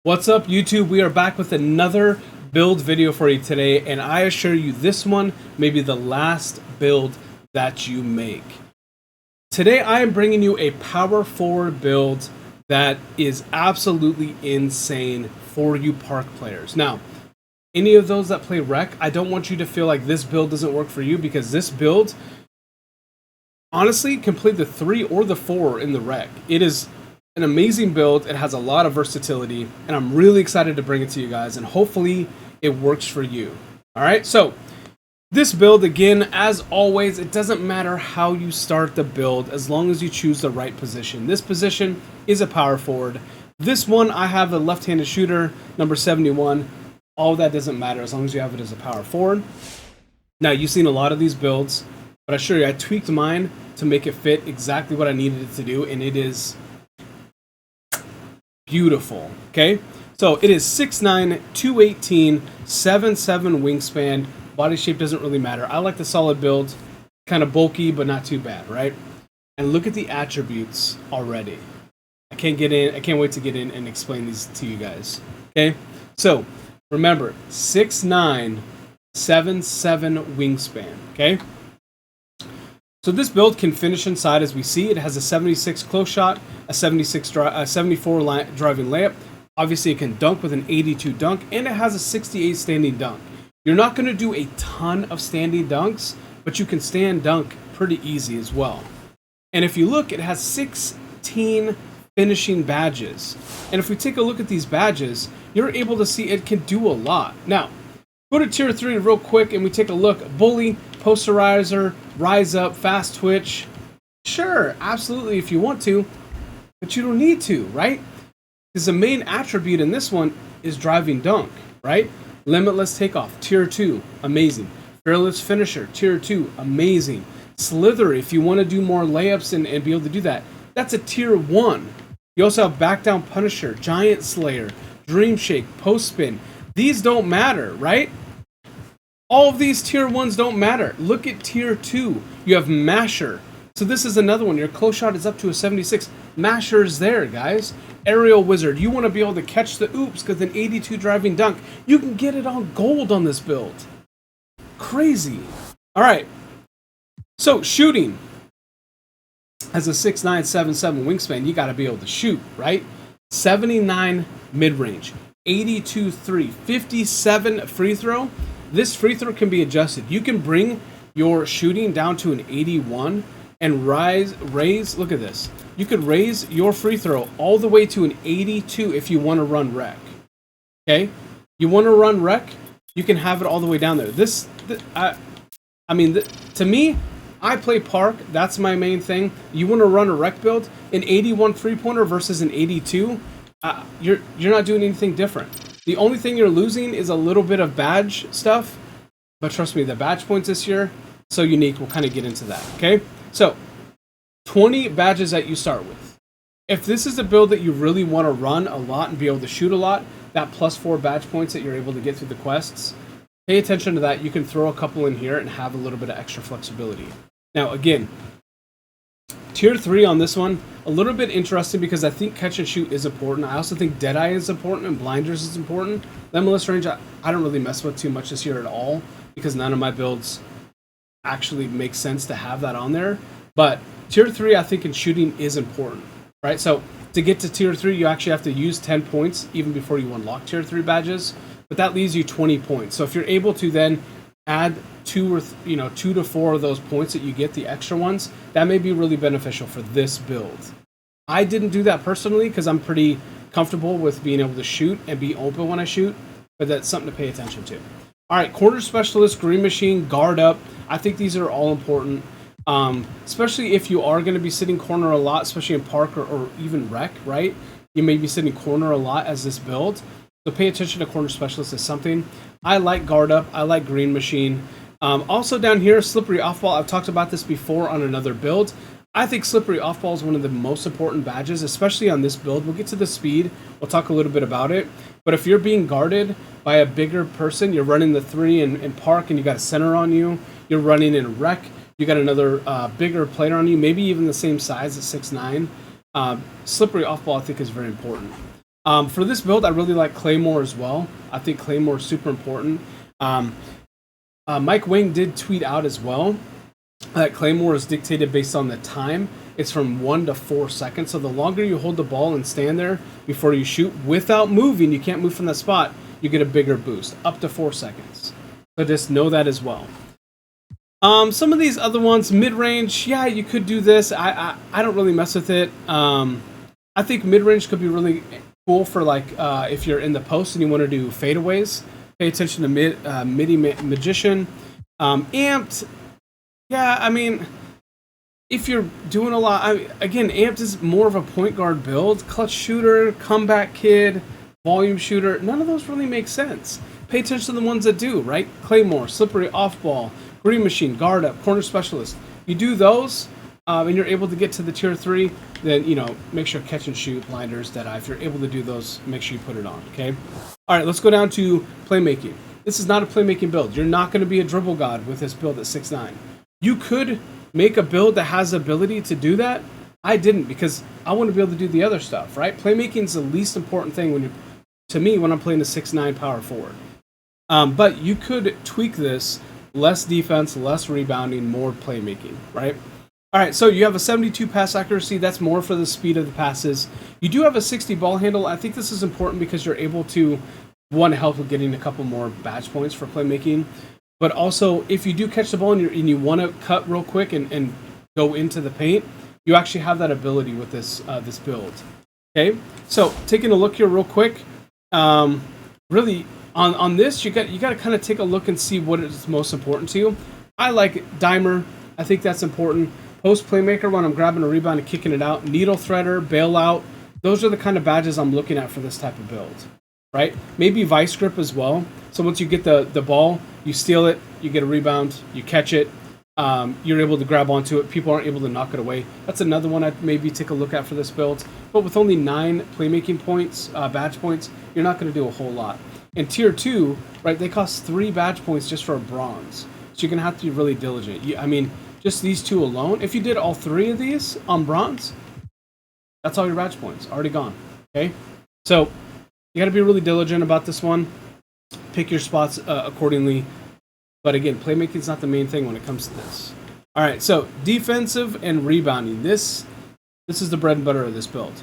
What's up, YouTube? We are back with another build video for you today, and I assure you this one may be the last build that you make. Today I am bringing you a power forward build that is absolutely insane for you park players. Now, any of those that play rec, I don't want you to feel like this build doesn't work for you, because this build honestly can play the 3 or the 4 in the rec. It is an amazing build. It has a lot of versatility, and I'm really excited to bring it to you guys, and hopefully it works for you. Alright, so this build, again, as always, it doesn't matter how you start the build as long as you choose the right position. This position is a power forward. This one, I have a left-handed shooter, number 71. All that doesn't matter as long as you have it as a power forward. Now, you've seen a lot of these builds, but I assure you, I tweaked mine to make it fit exactly what I needed it to do, and it is beautiful. Okay, so it is 6'9", 218, 7'7" wingspan. Body shape doesn't really matter. I like the solid build, kind of bulky but not too bad, right? And look at the attributes already. I can't wait to get in and explain these to you guys. Okay, so remember, 6'9", 7'7" wingspan. Okay, so this build can finish inside, as we see. It has a 76 close shot, a 74 driving layup. Obviously, it can dunk with an 82 dunk, and it has a 68 standing dunk. You're not going to do a ton of standing dunks, but you can stand dunk pretty easy as well. And if you look, it has 16 finishing badges. And if we take a look at these badges, you're able to see it can do a lot. Now, go to tier 3 real quick, and we take a look. Bully, Posterizer, Rise Up, Fast Twitch. Sure, absolutely if you want to, but you don't need to, right? Because the main attribute in this one is driving dunk, right? Limitless Takeoff, tier 2, amazing. Fearless Finisher, tier 2, amazing. Slither, if you want to do more layups and be able to do that, that's a tier 1. You also have Back Down Punisher, Giant Slayer, Dream Shake, Post Spin. These don't matter, right? All of these tier 1s don't matter. Look at tier 2. You have Masher. So this is another one. Your close shot is up to a 76. Masher's there, guys. Aerial Wizard. You want to be able to catch the oops because an 82 driving dunk. You can get it on gold on this build. Crazy. All right. So shooting. As a 6'9", 7'7" wingspan, you got to be able to shoot, right? 79 mid-range. 82 3. 57 free throw. This free throw can be adjusted. You can bring your shooting down to an 81 and raise, look at this. You could raise your free throw all the way to an 82 if you want to run rec. Okay? You want to run rec, you can have it all the way down there. To me, I play park. That's my main thing. You want to run a rec build, an 81 three-pointer versus an 82, you're not doing anything different. The only thing you're losing is a little bit of badge stuff, but trust me, the badge points this year, so unique. We'll kind of get into that, okay? So, 20 badges that you start with. If this is a build that you really want to run a lot and be able to shoot a lot, that +4 badge points that you're able to get through the quests, pay attention to that. You can throw a couple in here and have a little bit of extra flexibility. Now, again, tier 3 on this one, a little bit interesting because I think catch and shoot is important. I also think Deadeye is important and Blinders is important. Limitless range, I don't really mess with too much this year at all because none of my builds actually make sense to have that on there. But tier 3, I think in shooting is important, right? So to get to tier 3, you actually have to use 10 points even before you unlock tier 3 badges, but that leaves you 20 points. So if you're able to then add 2 to 4 of those points that you get, the extra ones, that may be really beneficial for this build. I didn't do that personally because I'm pretty comfortable with being able to shoot and be open when I shoot, but that's something to pay attention to. All right, Corner Specialist, Green Machine, Guard Up. I think these are all important, especially if you are going to be sitting corner a lot, especially in park or even rec, right? You may be sitting corner a lot as this build. So pay attention to Corner Specialist as something. I like Guard Up. I like Green Machine. Also down here, Slippery Off Ball. I've talked about this before on another build. I think Slippery Off Ball is one of the most important badges, especially on this build. We'll get to the speed. We'll talk a little bit about it. But if you're being guarded by a bigger person, you're running the 3 in park and you got a center on you, you're running in rec, you got another bigger player on you, maybe even the same size at 6'9". Slippery Off Ball, I think, is very important. For this build, I really like Claymore as well. I think Claymore is super important. Mike Wing did tweet out as well that Claymore is dictated based on the time. It's from 1 to 4 seconds. So the longer you hold the ball and stand there before you shoot without moving, you can't move from that spot, you get a bigger boost, up to 4 seconds. So just know that as well. Some of these other ones, mid-range, yeah, you could do this. I don't really mess with it. I think mid-range could be really cool for like if you're in the post and you want to do fadeaways. Pay attention to MIDI Magician. Amped, yeah, I mean, if you're doing a lot, again, Amped is more of a point guard build. Clutch shooter, comeback kid, volume shooter, none of those really make sense. Pay attention to the ones that do, right? Claymore, slippery off ball, green machine, guard up, corner specialist. You do those, and you're able to get to the tier 3, then, you know, make sure catch and shoot, blinders, deadeye. If you're able to do those, make sure you put it on, okay? All right, let's go down to playmaking. This is not a playmaking build. You're not going to be a dribble god with this build at 6'9". You could make a build that has the ability to do that. I didn't, because I want to be able to do the other stuff, right? Playmaking is the least important thing to me when I'm playing a 6'9" power forward. But you could tweak this, less defense, less rebounding, more playmaking, right? All right, so you have a 72 pass accuracy. That's more for the speed of the passes. You do have a 60 ball handle. I think this is important because you're able to, one, help with getting a couple more badge points for playmaking. But also, if you do catch the ball and you want to cut real quick and go into the paint, you actually have that ability with this this build. Okay, so taking a look here real quick, really on this, you got to kind of take a look and see what is most important to you. I like Dimer. I think that's important. Post playmaker when I'm grabbing a rebound and kicking it out. Needle threader, bailout. Those are the kind of badges I'm looking at for this type of build, right? Maybe vice grip as well. So once you get the ball, you steal it, you get a rebound, you catch it, you're able to grab onto it. People aren't able to knock it away. That's another one I'd maybe take a look at for this build. But with only 9 playmaking points, badge points, you're not going to do a whole lot. In tier 2, right, they cost 3 badge points just for a bronze. So you're going to have to be really diligent. I mean, just these 2 alone, if you did all 3 of these on bronze, that's all your badge points, already gone, okay? So you got to be really diligent about this one. Pick your spots accordingly. But again, playmaking is not the main thing when it comes to this. All right, so defensive and rebounding. This is the bread and butter of this build.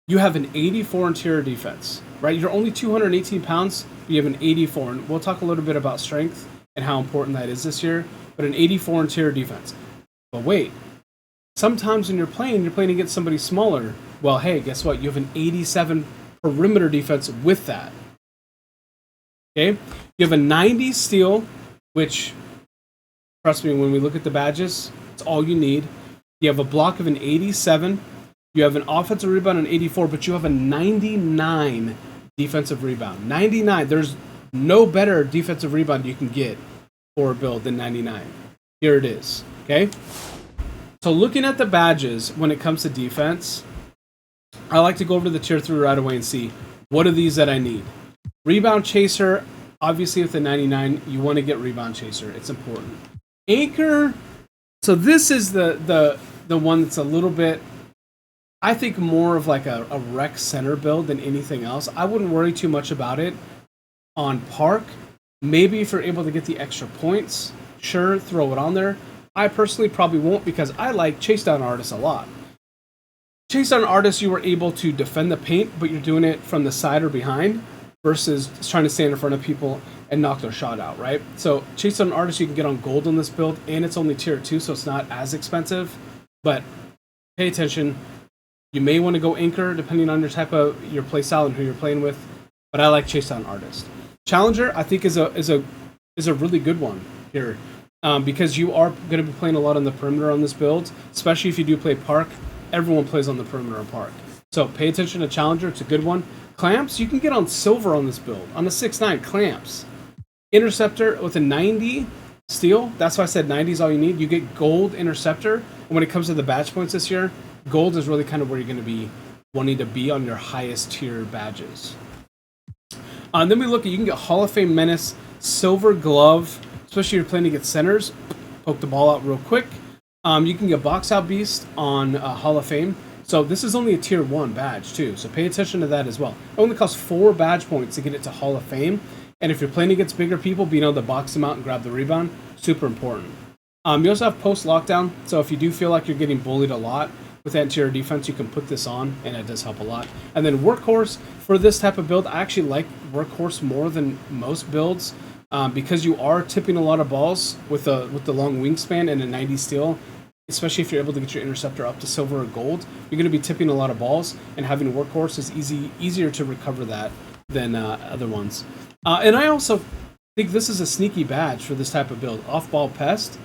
You have an 84 interior defense, right? You're only 218 pounds, but you have an 84. And we'll talk a little bit about strength and how important that is this year. But an 84 interior defense. But wait, sometimes when you're playing against somebody smaller. Well, hey, guess what? You have an 87 perimeter defense with that. Okay? You have a 90 steal, which, trust me, when we look at the badges, it's all you need. You have a block of an 87. You have an offensive rebound an 84, but you have a 99 defensive rebound. 99. There's no better defensive rebound you can get for a build than 99. Here it is. Okay? So looking at the badges when it comes to defense, I like to go over to the tier 3 right away and see what are these that I need. Rebound chaser, obviously with the 99, you want to get rebound chaser. It's important. Anchor, so this is the one that's a little bit, I think, more of like a rec center build than anything else. I wouldn't worry too much about it on park. Maybe if you're able to get the extra points, sure, throw it on there. I personally probably won't because I like chase down artists a lot. Chase down artists, you were able to defend the paint, but you're doing it from the side or behind versus trying to stand in front of people and knock their shot out, right? So chase down artists, you can get on gold on this build, and it's only tier 2, so it's not as expensive. But pay attention. You may want to go anchor depending on your type of your play style and who you're playing with. But I like chase down artist. Challenger, I think, is a really good one here because you are going to be playing a lot on the perimeter on this build, especially if you do play park. Everyone plays on the perimeter on park, so pay attention to Challenger. It's a good one. Clamps, you can get on silver on this build on the 6'9". Clamps, Interceptor with a 90 steal. That's why I said 90 is all you need. You get gold Interceptor, and when it comes to the badge points this year, gold is really kind of where you're going to be wanting to be on your highest tier badges. Then we look at, you can get Hall of Fame Menace, Silver Glove, especially if you're playing against centers. Poke the ball out real quick. You can get Box Out Beast on Hall of Fame. So this is only a tier 1 badge too, so pay attention to that as well. It only costs 4 badge points to get it to Hall of Fame, and if you're playing against bigger people, being able to box them out and grab the rebound, super important. You also have post-lockdown, so if you do feel like you're getting bullied a lot with anterior defense, you can put this on, and it does help a lot. And then Workhorse, for this type of build, I actually like Workhorse more than most builds, because you are tipping a lot of balls with the long wingspan and a 90 steal. Especially if you're able to get your interceptor up to silver or gold, you're going to be tipping a lot of balls, and having Workhorse is easier to recover that than other ones. And I also think this is a sneaky badge for this type of build, off-ball pest,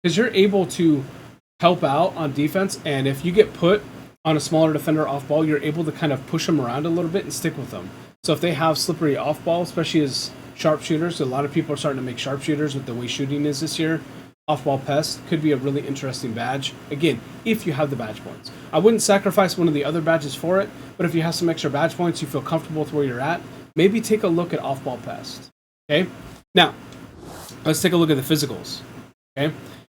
because you're able to help out on defense, and if you get put on a smaller defender off-ball, you're able to kind of push them around a little bit and stick with them. So if they have slippery off-ball, especially as sharpshooters, a lot of people are starting to make sharpshooters with the way shooting is this year. Off-ball pest could be a really interesting badge. Again, if you have the badge points. I wouldn't sacrifice one of the other badges for it, but if you have some extra badge points, you feel comfortable with where you're at, maybe take a look at off-ball pest. Okay? Now, let's take a look at the physicals. Okay?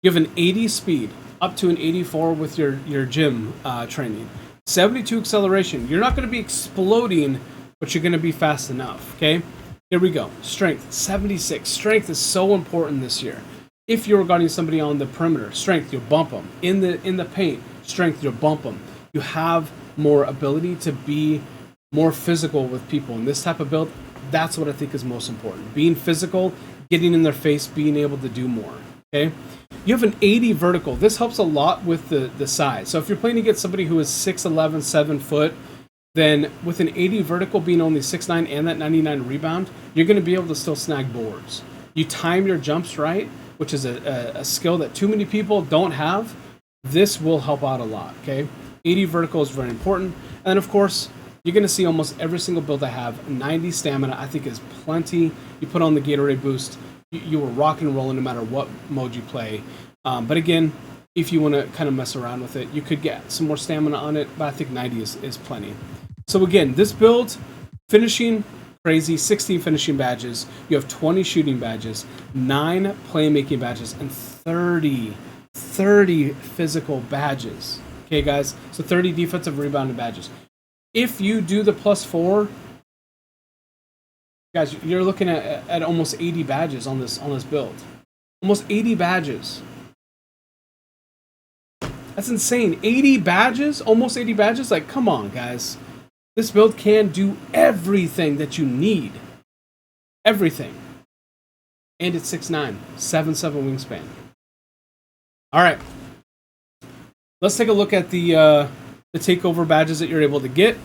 You have an 80 speed, up to an 84 with your gym training. 72 acceleration. You're not going to be exploding, but you're going to be fast enough. Okay? Here we go. Strength, 76. Strength is so important this year. If you're guarding somebody on the perimeter, strength, you'll bump them. In the paint, strength, you'll bump them. You have more ability to be more physical with people. In this type of build, that's what I think is most important. Being physical, getting in their face, being able to do more. Okay? You have an 80 vertical. This helps a lot with the size. So if you're playing against somebody who is 6'11", 7 foot, then with an 80 vertical being only 6'9", and that 99 rebound, you're going to be able to still snag boards. You time your jumps right, which is a skill that too many people don't have. This will help out a lot, okay? 80 vertical is very important. And of course, you're going to see almost every single build I have. 90 stamina, I think, is plenty. You put on the Gatorade boost, you will rock and roll no matter what mode you play. But again, if you want to kind of mess around with it, you could get some more stamina on it, but I think 90 is plenty. So again, this build, finishing, crazy, 16 finishing badges, you have 20 shooting badges, 9 playmaking badges, and 30 physical badges. Okay, guys? So 30 defensive rebounding badges. If you do the +4, guys, you're looking at almost 80 badges on this build. Almost 80 badges. That's insane. 80 badges? Almost 80 badges? Like, come on, guys. This build can do everything that you need. Everything. And it's 6'9", 7'7" wingspan. All right. Let's take a look at the takeover badges that you're able to get.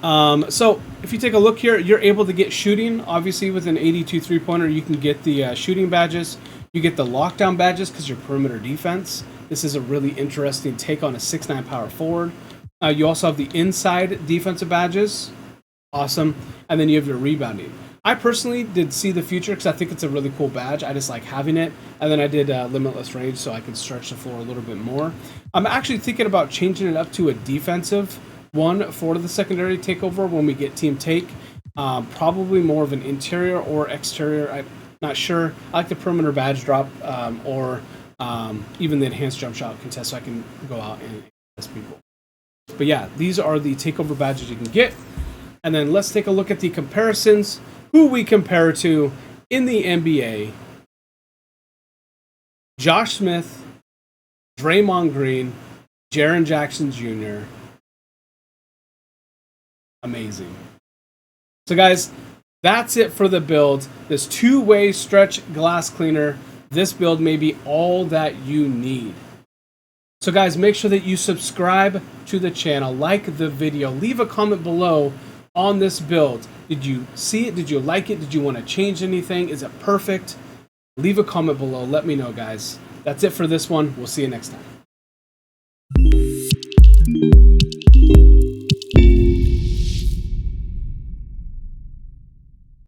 So if you take a look here, you're able to get shooting. Obviously, with an 82 3-pointer, you can get the shooting badges. You get the lockdown badges because you're perimeter defense. This is a really interesting take on a 6'9" power forward. You also have the inside defensive badges. Awesome. And then you have your rebounding. I personally did see the future because I think it's a really cool badge. I just like having it. And then I did limitless range so I can stretch the floor a little bit more. I'm actually thinking about changing it up to a defensive one for the secondary takeover when we get team take. Probably more of an interior or exterior. I'm not sure. I like the perimeter badge drop or even the enhanced jump shot contest so I can go out and test people. But yeah, these are the takeover badges you can get. And then let's take a look at the comparisons. Who we compare to in the NBA. Josh Smith, Draymond Green, Jaren Jackson Jr. Amazing. So guys, that's it for the build. This two-way stretch glass cleaner. This build may be all that you need. So guys, make sure that you subscribe to the channel, like the video, leave a comment below on this build. Did you see it? Did you like it? Did you want to change anything? Is it perfect? Leave a comment below. Let me know, guys. That's it for this one. We'll see you next time.